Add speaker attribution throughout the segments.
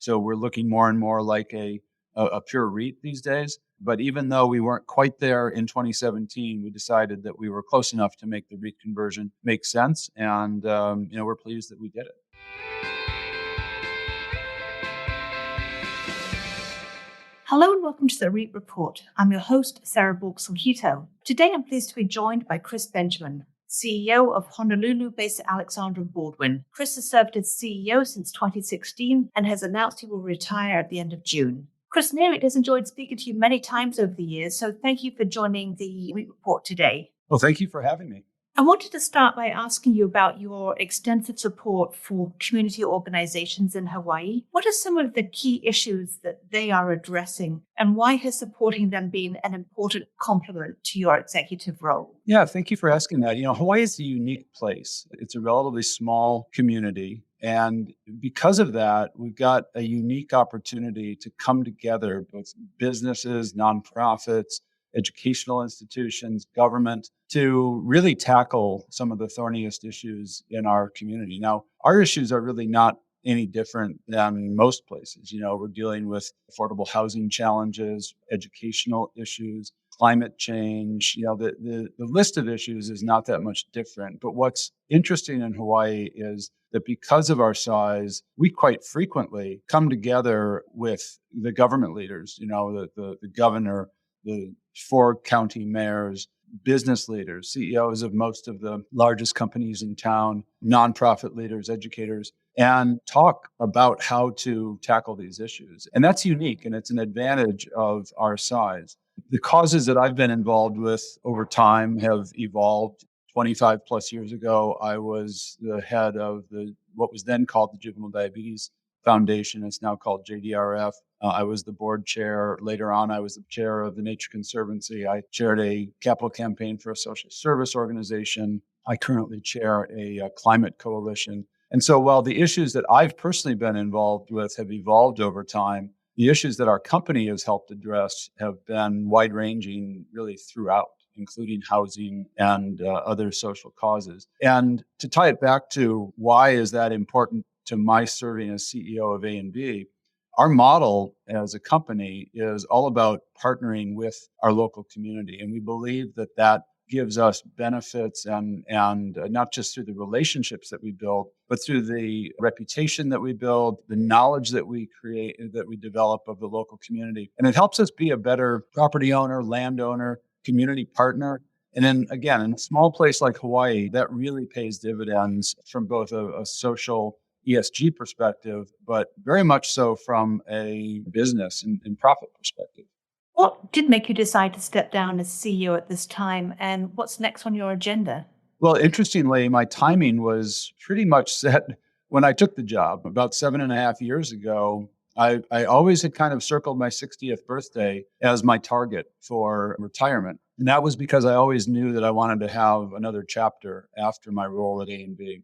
Speaker 1: So we're looking more and more like a pure REIT these days. But even though we weren't quite there in 2017, we decided that we were close enough to make the REIT conversion make sense. And, we're pleased that we did it.
Speaker 2: Hello and welcome to the REIT Report. I'm your host, Sarah Borkson-Hito. Today I'm pleased to be joined by Chris Benjamin, CEO of Honolulu-based Alexander Baldwin. Chris has served as CEO since 2016 and has announced he will retire at the end of June. Chris, Nareit has enjoyed speaking to you many times over the years, so thank you for joining the REIT Report today.
Speaker 1: Well, thank you for having me.
Speaker 2: I wanted to start by asking you about your extensive support for community organizations in Hawaii. What are some of the key issues that they are addressing, and why has supporting them been an important complement to your executive role?
Speaker 1: Yeah, thank you for asking that. Hawaii is a unique place. It's a relatively small community. And because of that, we've got a unique opportunity to come together, both businesses, nonprofits, educational institutions, government, to really tackle some of the thorniest issues in our community. Now, our issues are really not any different than most places. We're dealing with affordable housing challenges, educational issues, climate change. The list of issues is not that much different. But what's interesting in Hawaii is that because of our size, we quite frequently come together with the government leaders, the governor, the 4 county mayors, business leaders, CEOs of most of the largest companies in town, nonprofit leaders, educators, and talk about how to tackle these issues. And that's unique, and it's an advantage of our size. The causes that I've been involved with over time have evolved. 25 plus years ago, I was the head of what was then called the Juvenile Diabetes Foundation. It's now called JDRF. I was the board chair. Later on, I was the chair of the Nature Conservancy. I chaired a capital campaign for a social service organization. I currently chair a climate coalition. And so while the issues that I've personally been involved with have evolved over time, the issues that our company has helped address have been wide-ranging really throughout, including housing and other social causes. And to tie it back to why is that important to my serving as CEO of A&B, our model as a company is all about partnering with our local community. And we believe that that gives us benefits and not just through the relationships that we build, but through the reputation that we build, the knowledge that we create, that we develop of the local community. And it helps us be a better property owner, landowner, community partner. And then again, in a small place like Hawaii, that really pays dividends from both a social ESG perspective, but very much so from a business and profit perspective.
Speaker 2: What did make you decide to step down as CEO at this time, and what's next on your agenda?
Speaker 1: Well, interestingly, my timing was pretty much set when I took the job about 7.5 years ago. I always had kind of circled my 60th birthday as my target for retirement. And that was because I always knew that I wanted to have another chapter after my role at A&B.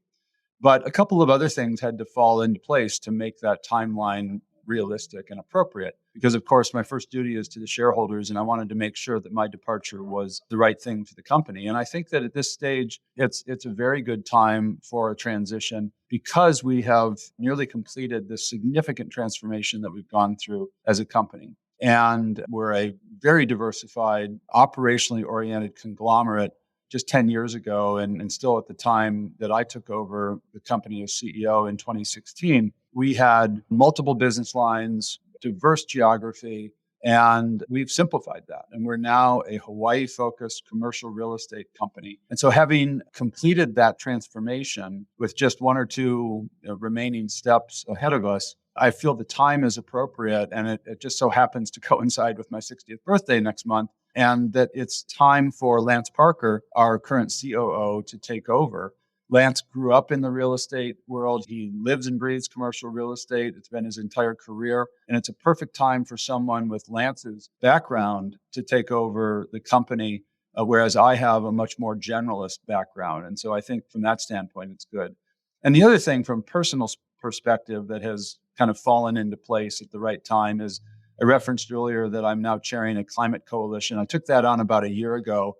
Speaker 1: But a couple of other things had to fall into place to make that timeline realistic and appropriate. Because, of course, my first duty is to the shareholders, and I wanted to make sure that my departure was the right thing for the company. And I think that at this stage, it's a very good time for a transition because we have nearly completed this significant transformation that we've gone through as a company. And we're a very diversified, operationally oriented conglomerate. Just 10 years ago, and still at the time that I took over the company as CEO in 2016, we had multiple business lines, diverse geography, and we've simplified that. And we're now a Hawaii-focused commercial real estate company. And so having completed that transformation with just 1 or 2 remaining steps ahead of us, I feel the time is appropriate, and it just so happens to coincide with my 60th birthday next month, and that it's time for Lance Parker, our current COO, to take over. Lance grew up in the real estate world. He lives and breathes commercial real estate. It's been his entire career. And it's a perfect time for someone with Lance's background to take over the company, whereas I have a much more generalist background. And so I think from that standpoint, it's good. And the other thing from personal perspective that has kind of fallen into place at the right time is I referenced earlier that I'm now chairing a climate coalition. I took that on about a year ago,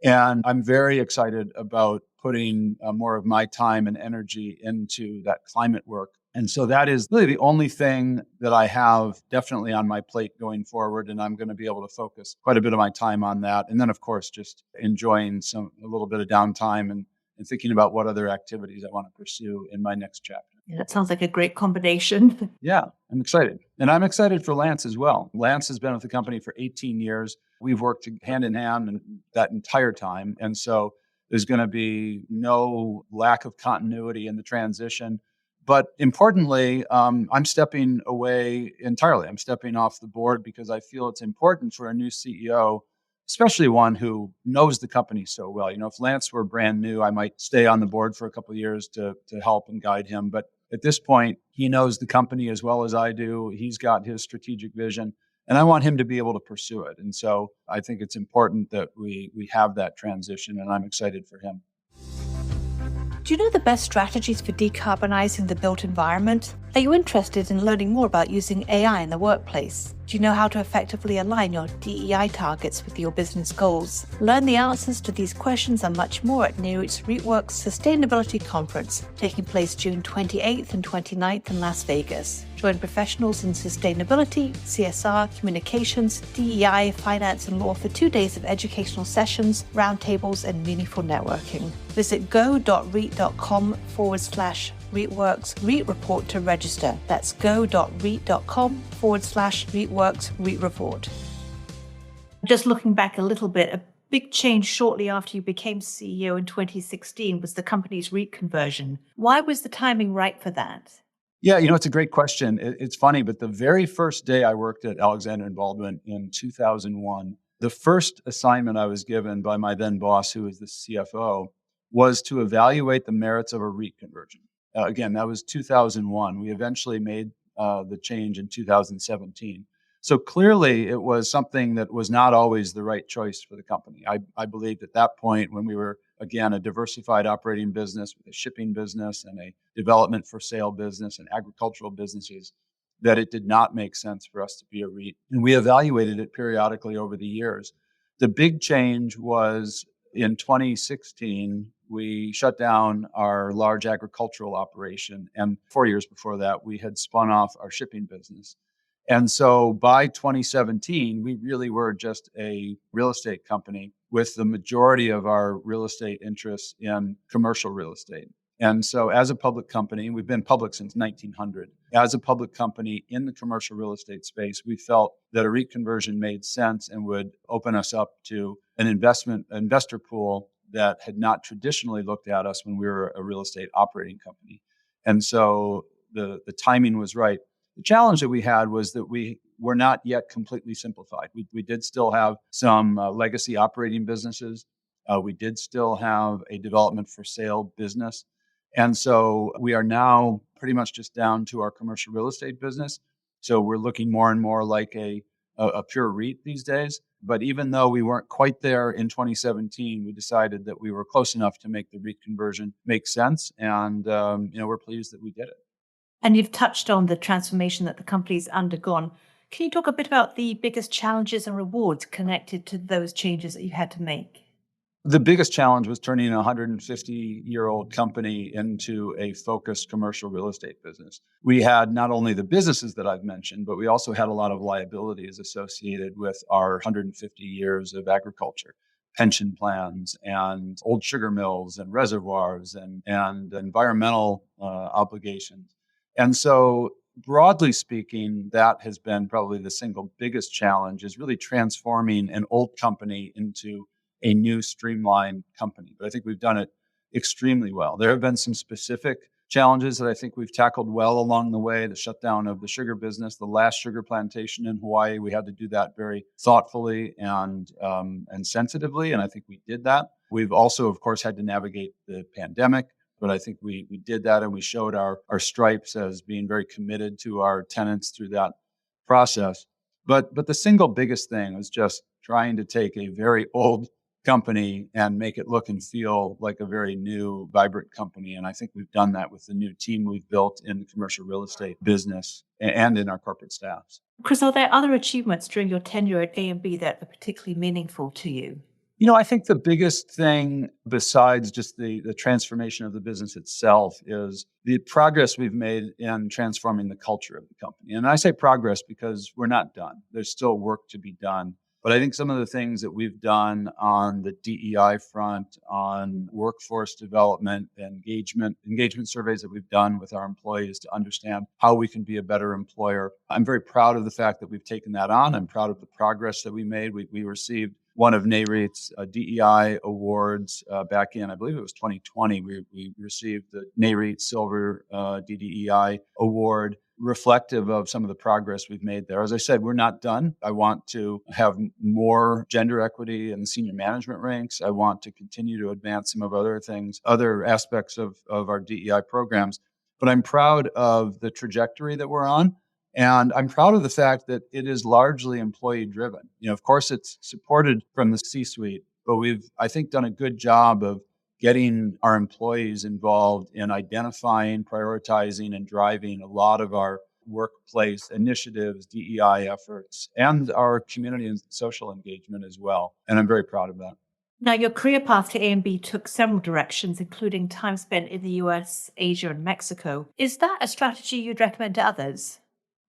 Speaker 1: and I'm very excited about putting more of my time and energy into that climate work And so that is really the only thing that I have definitely on my plate going forward. And I'm going to be able to focus quite a bit of my time on that. And then, of course, just enjoying a little bit of downtime and thinking about what other activities I want to pursue in my next chapter.
Speaker 2: Yeah, that sounds like a great combination.
Speaker 1: Yeah, I'm excited. And I'm excited for Lance as well. Lance has been with the company for 18 years. We've worked hand in hand that entire time. And so there's going to be no lack of continuity in the transition. But importantly, I'm stepping away entirely. I'm stepping off the board because I feel it's important for a new CEO, especially one who knows the company so well. If Lance were brand new, I might stay on the board for a couple of years to help and guide him. But at this point, he knows the company as well as I do. He's got his strategic vision, and I want him to be able to pursue it. And so I think it's important that we have that transition, and I'm excited for him.
Speaker 2: Do you know the best strategies for decarbonizing the built environment? Are you interested in learning more about using AI in the workplace? Do you know how to effectively align your DEI targets with your business goals? Learn the answers to these questions and much more at Nareit's REITworks Sustainability Conference, taking place June 28th and 29th in Las Vegas. Join professionals in sustainability, CSR, communications, DEI, finance and law for 2 days of educational sessions, roundtables and meaningful networking. Visit go.reit.com/REITworks REIT report to register. That's go.reit.com/REITworks REIT report. Just looking back a little bit, a big change shortly after you became CEO in 2016 was the company's REIT conversion. Why was the timing right for that?
Speaker 1: Yeah, it's a great question. It's funny, but the very first day I worked at Alexander Baldwin in 2001, the first assignment I was given by my then boss, who was the CFO, was to evaluate the merits of a REIT conversion. Again, that was 2001. We eventually made the change in 2017. So clearly, it was something that was not always the right choice for the company. I believed at that point, when we were, again, a diversified operating business with a shipping business and a development for sale business and agricultural businesses, that it did not make sense for us to be a REIT. And we evaluated it periodically over the years. The big change was in 2016, we shut down our large agricultural operation. And 4 years before that, we had spun off our shipping business. And so by 2017, we really were just a real estate company with the majority of our real estate interests in commercial real estate. And so as a public company, we've been public since 1900. As a public company in the commercial real estate space, we felt that a REIT conversion made sense and would open us up to an investor pool that had not traditionally looked at us when we were a real estate operating company. And so the timing was right. The challenge that we had was that we were not yet completely simplified. We did still have some legacy operating businesses. We did still have a development for sale business. And so we are now pretty much just down to our commercial real estate business. So we're looking more and more like a pure REIT these days. But even though we weren't quite there in 2017, we decided that we were close enough to make the REIT conversion make sense. And we're pleased that we did it.
Speaker 2: And you've touched on the transformation that the company's undergone. Can you talk a bit about the biggest challenges and rewards connected to those changes that you had to make?
Speaker 1: The biggest challenge was turning a 150-year-old company into a focused commercial real estate business. We had not only the businesses that I've mentioned, but we also had a lot of liabilities associated with our 150 years of agriculture. Pension plans and old sugar mills and reservoirs and environmental obligations. And so, broadly speaking, that has been probably the single biggest challenge, is really transforming an old company into a new streamlined company. But I think we've done it extremely well. There have been some specific challenges that I think we've tackled well along the way. The shutdown of the sugar business, the last sugar plantation in Hawaii, we had to do that very thoughtfully and sensitively, and I think we did that. We've also, of course, had to navigate the pandemic. But I think we did that, and we showed our stripes as being very committed to our tenants through that process. But the single biggest thing was just trying to take a very old company and make it look and feel like a very new, vibrant company. And I think we've done that with the new team we've built in the commercial real estate business and in our corporate staffs.
Speaker 2: Chris, are there other achievements during your tenure at A&B that are particularly meaningful to you?
Speaker 1: I think the biggest thing besides just the transformation of the business itself is the progress we've made in transforming the culture of the company. And I say progress because we're not done. There's still work to be done. But I think some of the things that we've done on the DEI front, on workforce development, engagement surveys that we've done with our employees to understand how we can be a better employer. I'm very proud of the fact that we've taken that on. I'm proud of the progress that we made. We received one of Nareit's DEI awards back in, I believe it was 2020. We received the Nareit Silver DDEI award, reflective of some of the progress we've made there. As I said, we're not done. I want to have more gender equity in the senior management ranks. I want to continue to advance some of other things, other aspects of our DEI programs. But I'm proud of the trajectory that we're on. And I'm proud of the fact that it is largely employee driven. Of course, it's supported from the C-suite, but we've, I think, done a good job of getting our employees involved in identifying, prioritizing, and driving a lot of our workplace initiatives, DEI efforts, and our community and social engagement as well. And I'm very proud of that.
Speaker 2: Now, your career path to A&B took several directions, including time spent in the US, Asia, and Mexico. Is that a strategy you'd recommend to others?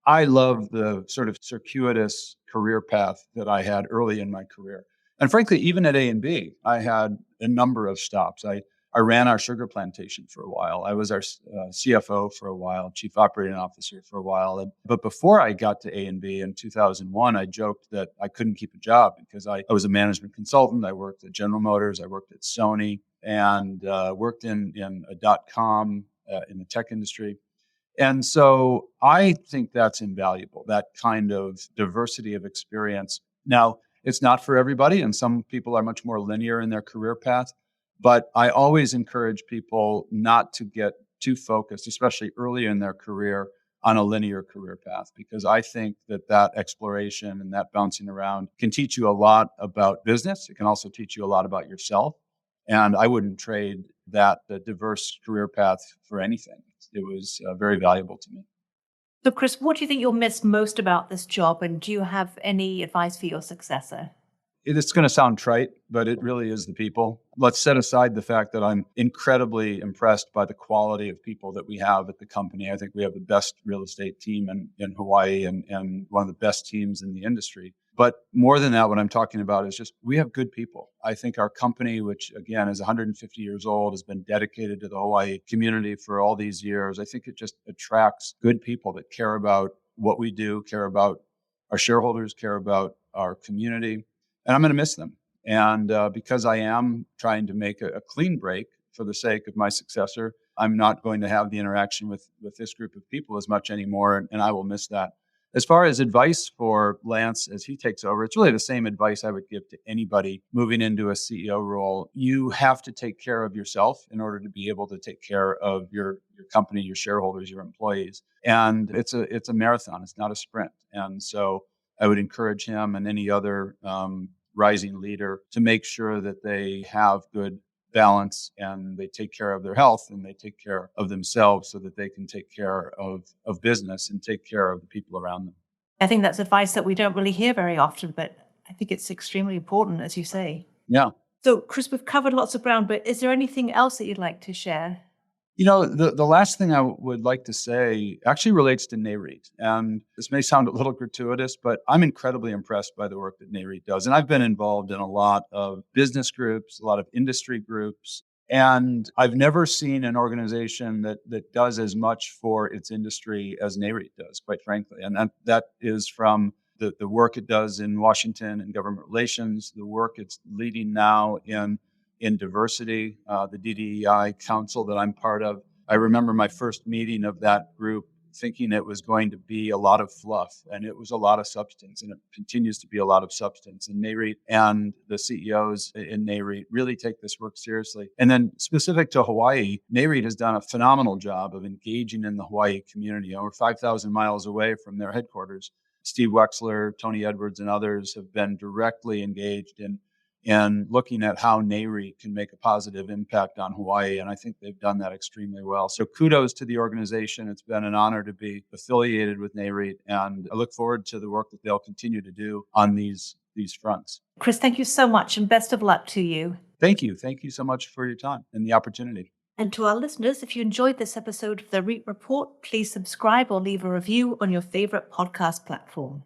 Speaker 1: I love the sort of circuitous career path that I had early in my career. And frankly, even at A&B, I had a number of stops. I ran our sugar plantation for a while. I was our CFO for a while, chief operating officer for a while. But before I got to A&B in 2001, I joked that I couldn't keep a job because I was a management consultant. I worked at General Motors. I worked at Sony and worked in a .com in the tech industry. And so I think that's invaluable, that kind of diversity of experience. Now, it's not for everybody, and some people are much more linear in their career path, but I always encourage people not to get too focused, especially early in their career, on a linear career path, because I think that exploration and that bouncing around can teach you a lot about business. It can also teach you a lot about yourself. And I wouldn't trade the diverse career path for anything. It was very valuable to me.
Speaker 2: So, Chris, what do you think you'll miss most about this job? And do you have any advice for your successor?
Speaker 1: It's going to sound trite, but it really is the people. Let's set aside the fact that I'm incredibly impressed by the quality of people that we have at the company. I think we have the best real estate team in Hawaii and one of the best teams in the industry. But more than that, what I'm talking about is just we have good people. I think our company, which again is 150 years old, has been dedicated to the Hawaii community for all these years. I think it just attracts good people that care about what we do, care about our shareholders, care about our community. And I'm going to miss them. And because I am trying to make a clean break for the sake of my successor, I'm not going to have the interaction with this group of people as much anymore, and I will miss that. As far as advice for Lance as he takes over, it's really the same advice I would give to anybody moving into a CEO role. You have to take care of yourself in order to be able to take care of your company, your shareholders, your employees. And it's a marathon. It's not a sprint. And so I would encourage him and any other rising leader to make sure that they have good balance and they take care of their health and they take care of themselves so that they can take care of business and take care of the people around them.
Speaker 2: I think that's advice that we don't really hear very often, but I think it's extremely important, as you say.
Speaker 1: Yeah.
Speaker 2: So, Chris, we've covered lots of ground, but is there anything else that you'd like to share?
Speaker 1: The last thing I would like to say actually relates to Nareit. And this may sound a little gratuitous, but I'm incredibly impressed by the work that Nareit does. And I've been involved in a lot of business groups, a lot of industry groups. And I've never seen an organization that does as much for its industry as Nareit does, quite frankly. And that is from the work it does in Washington and government relations, the work it's leading now in diversity, the DDEI council that I'm part of. I remember my first meeting of that group thinking it was going to be a lot of fluff, and it was a lot of substance, and it continues to be a lot of substance. And Nareit and the CEOs in Nareit really take this work seriously. And then specific to Hawaii, Nareit has done a phenomenal job of engaging in the Hawaii community. Over 5,000 miles away from their headquarters, Steve Wexler, Tony Edwards, and others have been directly engaged in looking at how Nareit can make a positive impact on Hawaii. And I think they've done that extremely well. So kudos to the organization. It's been an honor to be affiliated with Nareit. And I look forward to the work that they'll continue to do on these these fronts.
Speaker 2: Chris, thank you so much and best of luck to you.
Speaker 1: Thank you. Thank you so much for your time and the opportunity.
Speaker 2: And to our listeners, if you enjoyed this episode of the REIT Report, please subscribe or leave a review on your favorite podcast platform.